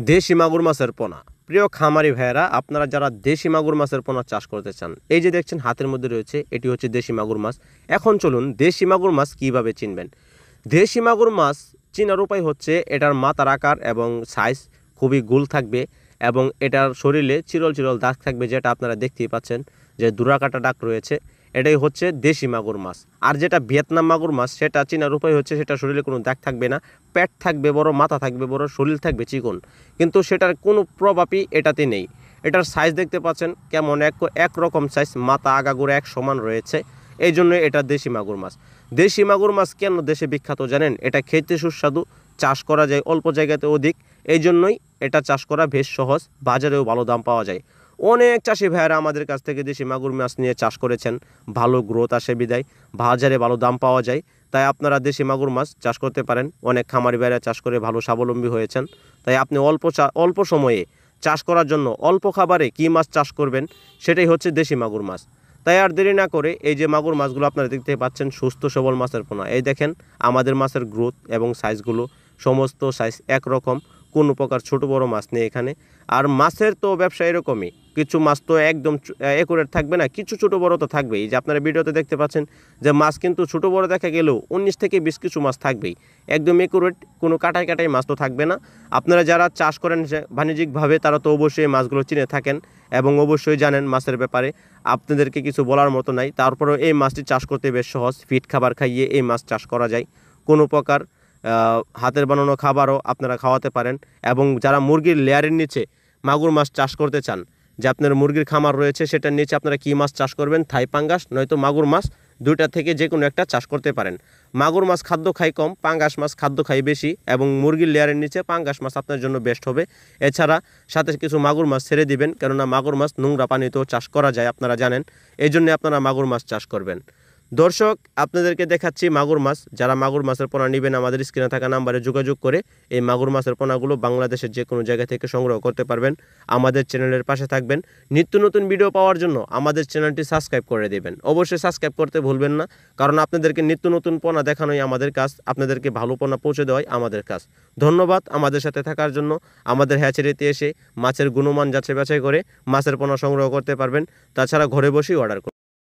দেশি মাগুর মাছের পোনা। প্রিয় খামারি ভাইয়েরা, আপনারা যারা দেশি মাগুর মাছের পোনা চাষ করতে চান, এই যে দেখছেন হাতের মধ্যে রয়েছে, এটি হচ্ছে দেশি মাগুর মাছ। এখন চলুন দেশি মাগুর মাছ কীভাবে চিনবেন। দেশি মাগুর মাছ চেনার উপায় হচ্ছে এটার মাথার আকার এবং সাইজ খুবই গোল থাকবে এবং এটার শরীরে চিরল চিরল দাগ থাকবে, যেটা আপনারা দেখতেই পাচ্ছেন যে দুরাকাটা দাগ রয়েছে। এটাই হচ্ছে দেশি মাগুর মাছ। আর যেটা ভিয়েতনাম মাগুর মাছ, সেটা চেনার উপায় হচ্ছে সেটা শরীরে কোনো দাগ থাকবে না, পেট থাকবে বড়, মাথা থাকবে বড়, শরীর থাকবে চিকন, কিন্তু সেটার কোনো প্রভাবই এটাতে নেই। এটার সাইজ দেখতে পাচ্ছেন কেমন, একরকম সাইজ, মাথা আগাগোড়া এক সমান রয়েছে। এই জন্য এটা দেশি মাগুর মাছ। দেশি মাগুর মাছ কেন দেশে বিখ্যাত জানেন? এটা খেতে সুস্বাদু, চাষ করা যায় অল্প জায়গাতে অধিক, এই জন্যই এটা চাষ করা বেশ সহজ, বাজারেও ভালো দাম পাওয়া যায়। অনেক চাষি ভাইয়েরা আমাদের কাছ থেকে দেশি মাগুর মাছ নিয়ে চাষ করেছেন, ভালো গ্রোথ আসে বিদায়, বাজারে ভালো দাম পাওয়া যায়। তাই আপনারা দেশি মাগুর মাছ চাষ করতে পারেন। অনেক খামারি ভাইয়েরা চাষ করে ভালো স্বাবলম্বী হয়েছেন। তাই আপনি অল্প সময়ে চাষ করার জন্য অল্প খাবারে কী মাছ চাষ করবেন, সেটাই হচ্ছে দেশি মাগুর মাছ। তাই আর দেরি না করে এই যে মাগুর মাছগুলো আপনারা দেখতে পাচ্ছেন, সুস্থ সবল মাছের পোনা। এই দেখেন আমাদের মাছের গ্রোথ এবং সাইজগুলো, সমস্ত সাইজ একরকম, কোনো প্রকার ছোট বড় মাছ নেই এখানে। আর মাছের তো ব্যবসা এরকমই, কিছু মাছ তো একদম একুরেট থাকবে না, কিছু ছোট বড় তো থাকবেই। যে আপনারা ভিডিওতে দেখতে পাচ্ছেন যে মাছ কিন্তু ছোট বড় দেখা গেলেও 19 থেকে 20 কিছু মাছ থাকবেই, একদম একুরেট কোনো কাটাই মাছ তো থাকবে না। আপনারা যারা চাষ করেন বাণিজ্যিকভাবে, তারা তো অবশ্যই মাছগুলো চিনে থাকেন এবং অবশ্যই জানেন মাছের ব্যাপারে, আপনাদেরকে কিছু বলার মতো নাই। তারপরেও এই মাছটি চাষ করতে বেশ সহজ, ফিট খাবার খাইয়ে এই মাছ চাষ করা যায়। কোনো প্রকার হাতের বানানো খাবারও আপনারা খাওয়াতে পারেন। এবং যারা মুরগির লেয়ারের নিচে মাগুর মাছ চাষ করতে চান, যে আপনার মুরগির খামার রয়েছে, সেটার নিচে আপনারা কী মাছ চাষ করবেন, থাই পাঙ্গাস নয়তো মাগুর মাছ, দুইটা থেকে যে কোনো একটা চাষ করতে পারেন। মাগুর মাছ খাদ্য খায় কম, পাঙ্গাস মাছ খাদ্য খায় বেশি, এবং মুরগির লেয়ারের নিচে পাঙ্গাস মাছ আপনার জন্য বেস্ট হবে। এছাড়া সাথে কিছু মাগুর মাছ ছেড়ে দিবেন, কেননা মাগুর মাছ নোংরা পানিতেও চাষ করা যায়, আপনারা জানেন। এই জন্য আপনারা মাগুর মাছ চাষ করবেন। দর্শক, আপনাদেরকে দেখাচ্ছি মাগুর মাছ। যারা মাগুর মাছের পোনা নেবেন, আমাদের স্ক্রিনে থাকা নাম্বারে যোগাযোগ করে এই মাগুর মাছের পোনাগুলো বাংলাদেশের যে কোনো জায়গা থেকে সংগ্রহ করতে পারবেন। আমাদের চ্যানেলের পাশে থাকবেন। নিত্য নতুন ভিডিও পাওয়ার জন্য আমাদের চ্যানেলটি সাবস্ক্রাইব করে দেবেন। অবশ্যই সাবস্ক্রাইব করতে ভুলবেন না, কারণ আপনাদেরকে নিত্য নতুন পোনা দেখানোই আমাদের কাজ, আপনাদেরকে ভালো পোনা পৌঁছে দেওয়াই আমাদের কাজ। ধন্যবাদ আমাদের সাথে থাকার জন্য। আমাদের হ্যাচারিতে এসে মাছের গুণমান যাচাই বাছাই করে মাছের পোনা সংগ্রহ করতে পারবেন। তাছাড়া ঘরে বসেই অর্ডার করুন।